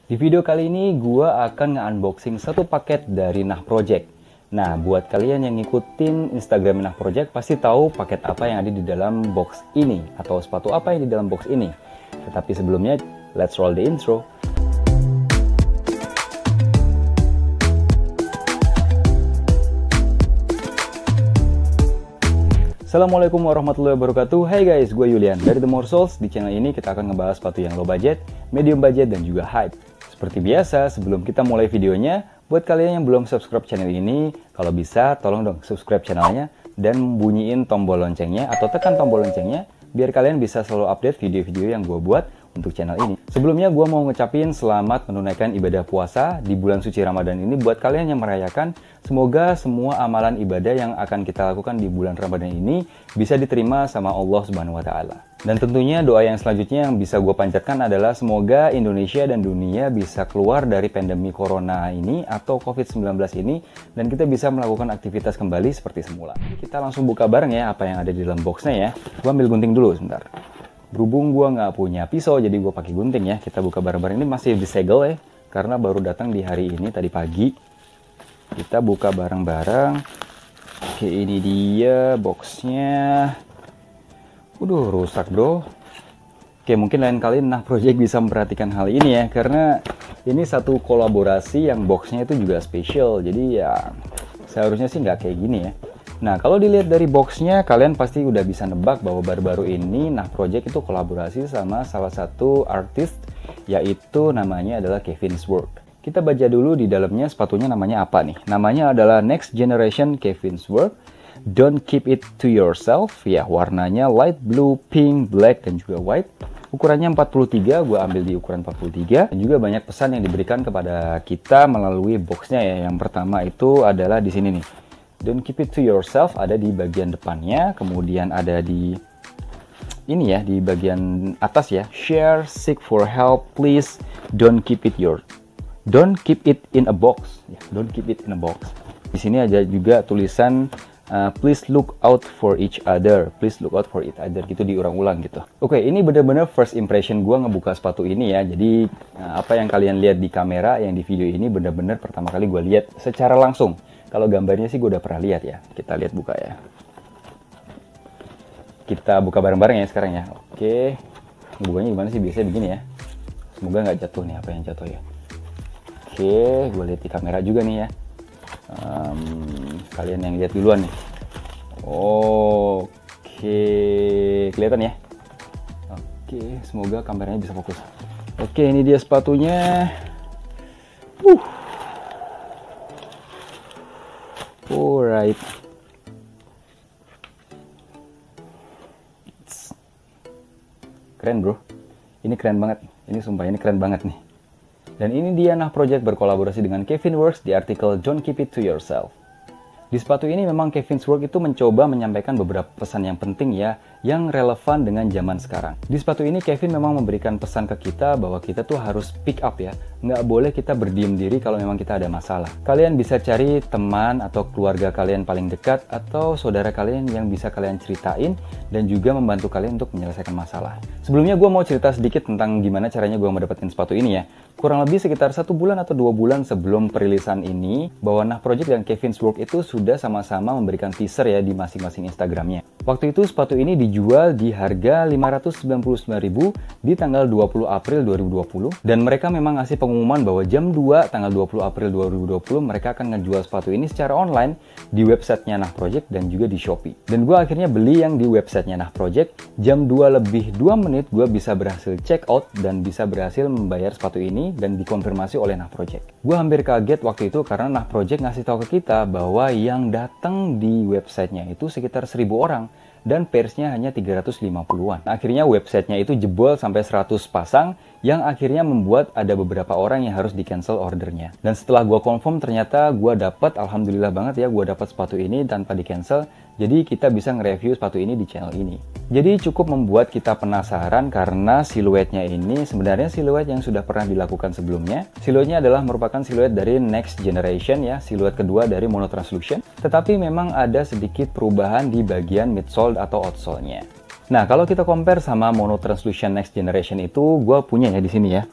Di video kali ini gue akan nge-unboxing satu paket dari Nah Project. Nah, buat kalian yang ngikutin Instagram Nah Project pasti tahu paket apa yang ada di dalam box ini atau sepatu apa yang di dalam box ini. Tetapi sebelumnya, let's roll the intro. Assalamualaikum warahmatullahi wabarakatuh. Hai guys, gue Yulian dari The More Souls. Di channel ini kita akan ngebahas sepatu yang low budget, medium budget, dan juga hype. Seperti biasa, sebelum kita mulai videonya, buat kalian yang belum subscribe channel ini, kalau bisa tolong dong subscribe channelnya dan bunyiin tombol loncengnya atau tekan tombol loncengnya biar kalian bisa selalu update video-video yang gue buat untuk channel ini. Sebelumnya gue mau ngucapin selamat menunaikan ibadah puasa di bulan suci Ramadan ini buat kalian yang merayakan. Semoga semua amalan ibadah yang akan kita lakukan di bulan Ramadan ini bisa diterima sama Allah Subhanahu wa Ta'ala. Dan tentunya doa yang selanjutnya yang bisa gue panjatkan adalah semoga Indonesia dan dunia bisa keluar dari pandemi corona ini atau COVID-19 ini dan kita bisa melakukan aktivitas kembali seperti semula. Kita langsung buka bareng ya apa yang ada di dalam boxnya ya. Gue ambil gunting dulu sebentar. Berhubung gue nggak punya pisau jadi gue pakai gunting ya. Kita buka bareng-bareng, ini masih disegel ya karena baru datang di hari ini tadi pagi. Kita buka bareng-bareng. Oke, ini dia boxnya. Waduh, rusak bro. Oke, mungkin lain kali Nah Project bisa memperhatikan hal ini ya karena ini satu kolaborasi yang boxnya itu juga spesial. Jadi ya seharusnya sih nggak kayak gini ya. Nah, kalau dilihat dari boxnya, kalian pasti udah bisa nebak bahwa baru-baru ini Nah Project itu kolaborasi sama salah satu artis, yaitu namanya adalah Kevin Sword. Kita baca dulu di dalamnya sepatunya namanya apa nih. Namanya adalah Next Generation Kevin Sword. Don't keep it to yourself. Ya, warnanya light blue, pink, black, dan juga white. Ukurannya 43, gue ambil di ukuran 43. Dan juga banyak pesan yang diberikan kepada kita melalui boxnya ya. Yang pertama itu adalah di sini nih. Don't keep it to yourself, ada di bagian depannya, kemudian ada di ini ya, di bagian atas ya. Share, seek for help, please don't keep it in a box. Ya, don't keep it in a box. Di sini ada juga tulisan please look out for each other, please look out for each other gitu diulang-ulang gitu. Oke, ini bener-bener first impression gue ngebuka sepatu ini ya. Jadi apa yang kalian lihat di kamera, yang di video ini bener-bener pertama kali gue lihat secara langsung. Kalau gambarnya sih gue udah pernah lihat ya. Kita lihat buka ya. Kita buka bareng-bareng ya sekarang ya. Oke. Bukanya gimana sih? Biasanya begini ya. Semoga nggak jatuh nih apa yang jatuh ya. Oke. Gue lihat di kamera juga nih ya. Kalian yang lihat duluan nih. Oke. Kelihatan ya? Oke. Semoga kameranya bisa fokus. Oke. Ini dia sepatunya. Alright. Keren bro. Ini keren banget. Ini sumpah ini keren banget nih. Dan ini dia Nah Project berkolaborasi dengan Kevin Works di artikel Don't Keep It To Yourself. Di sepatu ini memang Kevin Works itu mencoba menyampaikan beberapa pesan yang penting ya, yang relevan dengan zaman sekarang. Di sepatu ini Kevin memang memberikan pesan ke kita bahwa kita tuh harus pick up ya. Nggak boleh kita berdiam diri kalau memang kita ada masalah. Kalian bisa cari teman atau keluarga kalian paling dekat atau saudara kalian yang bisa kalian ceritain dan juga membantu kalian untuk menyelesaikan masalah. Sebelumnya gue mau cerita sedikit tentang gimana caranya gue mendapatkan sepatu ini ya. Kurang lebih sekitar 1 bulan atau 2 bulan sebelum perilisan ini, bahwa Nah Project dan Kevin Works itu sudah sama-sama memberikan teaser ya di masing-masing Instagramnya. Waktu itu sepatu ini dijual di harga 599.000 di tanggal 20 April 2020 dan mereka memang ngasih pengumuman bahwa jam 2 tanggal 20 April 2020 mereka akan ngejual sepatu ini secara online di websitenya Nah Project dan juga di Shopee. Dan gue akhirnya beli yang di websitenya Nah Project. Jam 2 lebih 2 menit gue bisa berhasil check out dan bisa berhasil membayar sepatu ini dan dikonfirmasi oleh Nah Project. Gue hampir kaget waktu itu karena Nah Project ngasih tahu ke kita bahwa yang datang di websitenya itu sekitar 1.000 orang dan pairsnya hanya 350-an. Akhirnya websitenya itu jebol sampai 100 pasang yang akhirnya membuat ada beberapa orang yang harus di-cancel ordernya. Dan setelah gue confirm ternyata gue dapat, alhamdulillah banget ya, gue dapat sepatu ini tanpa di-cancel. Jadi kita bisa nge-review sepatu ini di channel ini. Jadi cukup membuat kita penasaran karena siluetnya ini sebenarnya siluet yang sudah pernah dilakukan sebelumnya. Siluetnya adalah merupakan siluet dari Next Generation ya, siluet kedua dari Mono Translution. Tetapi memang ada sedikit perubahan di bagian midsole atau outsole-nya. Nah, kalau kita compare sama Mono Translution Next Generation itu, gue punya ya di sini ya.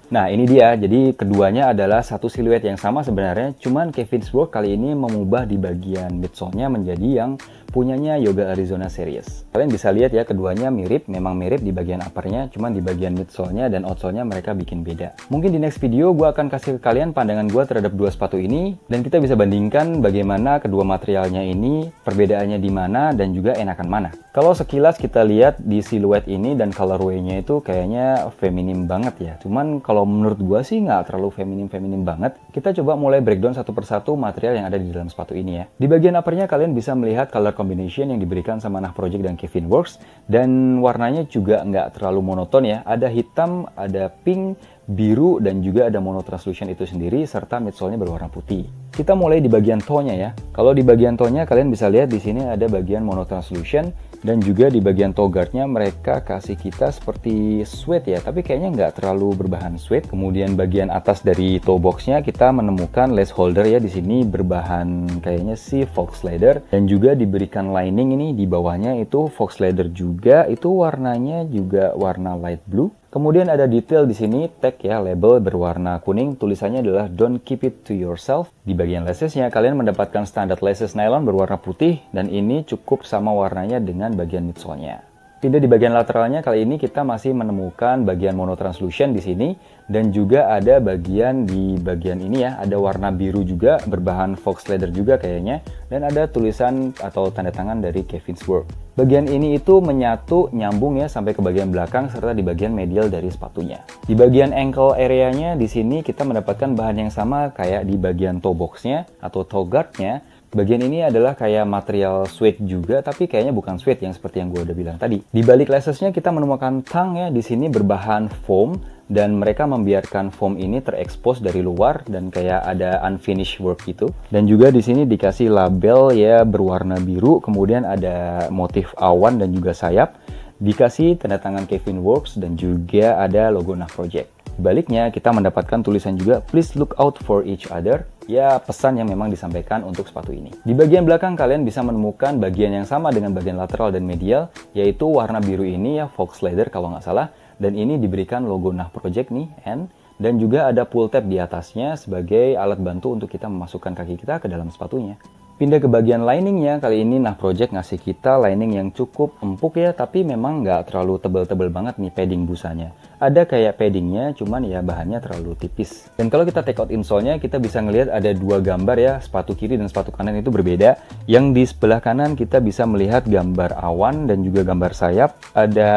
Nah ini dia, jadi keduanya adalah satu siluet yang sama sebenarnya, cuman Kevin's Work kali ini mengubah di bagian midsole-nya menjadi yang punyanya Yoga Arizona Series. Kalian bisa lihat ya, keduanya mirip, memang mirip di bagian uppernya, cuman di bagian midsole-nya dan outsole-nya mereka bikin beda. Mungkin di next video gue akan kasih ke kalian pandangan gue terhadap dua sepatu ini, dan kita bisa bandingkan bagaimana kedua materialnya ini, perbedaannya di mana, dan juga enakan mana. Kalau sekilas kita lihat di siluet ini dan colorway-nya itu kayaknya feminim banget ya, cuman kalau menurut gue sih nggak terlalu feminim banget. Kita coba mulai breakdown satu persatu material yang ada di dalam sepatu ini ya. Di bagian uppernya kalian bisa melihat color combination yang diberikan sama Nah Project dan Kevin Works, dan warnanya juga nggak terlalu monoton ya. Ada hitam, ada pink, biru, dan juga ada mono translucent itu sendiri, serta midsole-nya berwarna putih. Kita mulai di bagian toe-nya ya. Kalau di bagian toe-nya kalian bisa lihat di sini ada bagian mono translucent, dan juga di bagian toe guard-nya mereka kasih kita seperti suede ya, tapi kayaknya nggak terlalu berbahan suede. Kemudian bagian atas dari toe box-nya kita menemukan lace holder ya, di sini berbahan kayaknya sih fox leather, dan juga diberikan lining ini di bawahnya itu fox leather juga, itu warnanya juga warna light blue. Kemudian ada detail di sini, tag ya, label berwarna kuning, tulisannya adalah "Don't keep it to yourself". Di bagian lacesnya kalian mendapatkan standar laces nylon berwarna putih, dan ini cukup sama warnanya dengan bagian midsole-nya. Pindah di bagian lateralnya, kali ini kita masih menemukan bagian mono translucent di sini, dan juga ada bagian di bagian ini ya, ada warna biru juga berbahan fox leather juga kayaknya, dan ada tulisan atau tanda tangan dari Kevin's Work. Bagian ini itu menyatu, nyambung ya sampai ke bagian belakang serta di bagian medial dari sepatunya. Di bagian ankle area-nya di sini kita mendapatkan bahan yang sama kayak di bagian toe box-nya atau toe guard-nya. Bagian ini adalah kayak material suede juga, tapi kayaknya bukan suede yang seperti yang gue udah bilang tadi. Di balik laces-nya kita menemukan tang ya, di sini berbahan foam, dan mereka membiarkan foam ini terekspos dari luar dan kayak ada unfinished work gitu. Dan juga di sini dikasih label ya berwarna biru, kemudian ada motif awan dan juga sayap. Dikasih tanda tangan Kevin Works dan juga ada logo Nah Project. Baliknya kita mendapatkan tulisan juga "Please look out for each other". Ya, pesan yang memang disampaikan untuk sepatu ini. Di bagian belakang kalian bisa menemukan bagian yang sama dengan bagian lateral dan medial, yaitu warna biru ini ya, fox leather kalau nggak salah. Dan ini diberikan logo Nah Project nih, N. Dan juga ada pull tab di atasnya sebagai alat bantu untuk kita memasukkan kaki kita ke dalam sepatunya. Pindah ke bagian liningnya, kali ini Nah Project ngasih kita lining yang cukup empuk ya, tapi memang nggak terlalu tebel-tebel banget nih padding busanya. Ada kayak paddingnya, cuman ya bahannya terlalu tipis. Dan kalau kita take out insole-nya, kita bisa ngelihat ada dua gambar ya, sepatu kiri dan sepatu kanan itu berbeda. Yang di sebelah kanan kita bisa melihat gambar awan dan juga gambar sayap. Ada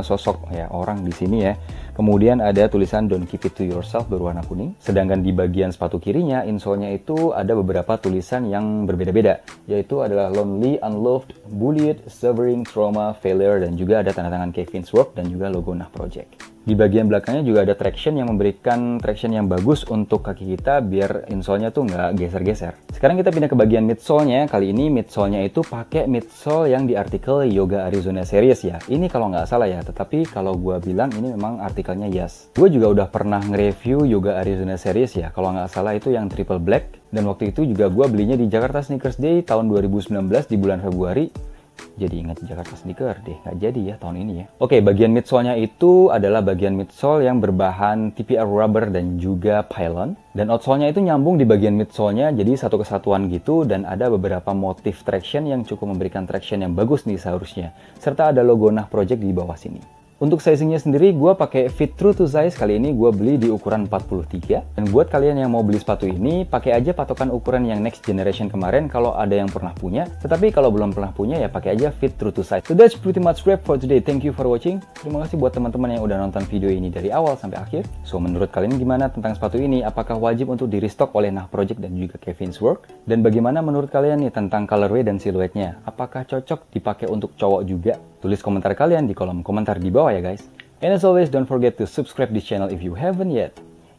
sosok ya orang di sini ya. Kemudian ada tulisan "Don't keep it to yourself" berwarna kuning. Sedangkan di bagian sepatu kirinya, insole-nya itu ada beberapa tulisan yang berbeda-beda, yaitu adalah "Lonely, Unloved, Bullied, Suffering, Trauma, Failure", dan juga ada tanda tangan Kevin's Work dan juga logo Nah Project. Di bagian belakangnya juga ada traction yang memberikan traction yang bagus untuk kaki kita biar insole-nya tuh nggak geser-geser. Sekarang kita pindah ke bagian midsole-nya. Kali ini midsole-nya itu pakai midsole yang di artikel Yoga Arizona Series ya. Ini kalau nggak salah ya, tetapi kalau gue bilang ini memang artikelnya Yes. Gue juga udah pernah nge-review Yoga Arizona Series ya. Kalau nggak salah itu yang triple black. Dan waktu itu juga gue belinya di Jakarta Sneakers Day tahun 2019 di bulan Februari. Jadi ingat Jakarta Sneaker deh, nggak jadi ya tahun ini ya. Oke, bagian midsole-nya itu adalah bagian midsole yang berbahan TPR rubber dan juga pylon. Dan outsole-nya itu nyambung di bagian midsole-nya, jadi satu kesatuan gitu. Dan ada beberapa motif traction yang cukup memberikan traction yang bagus nih seharusnya. Serta ada logo Nah Project di bawah sini. Untuk sizingnya sendiri, gue pakai fit true to size. Kali ini gue beli di ukuran 43. Dan buat kalian yang mau beli sepatu ini, pakai aja patokan ukuran yang next generation kemarin kalau ada yang pernah punya. Tetapi kalau belum pernah punya, ya pakai aja fit true to size. So that's pretty much wrap for today. Thank you for watching. Terima kasih buat teman-teman yang udah nonton video ini dari awal sampai akhir. So menurut kalian gimana tentang sepatu ini? Apakah wajib untuk di restock oleh Nah Project dan juga Kevin's Work? Dan bagaimana menurut kalian nih tentang colorway dan siluetnya? Apakah cocok dipakai untuk cowok juga? Tulis komentar kalian di kolom komentar di bawah ya guys. And as always, don't forget to subscribe this channel if you haven't yet.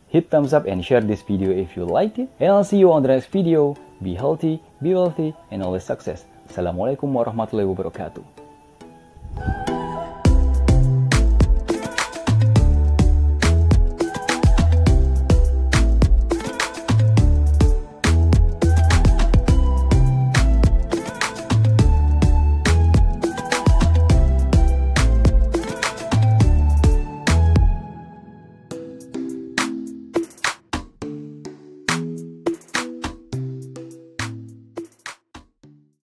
Hit thumbs up and share this video if you liked it. And I'll see you on the next video. Be healthy, be wealthy, and always success. Assalamualaikum warahmatullahi wabarakatuh.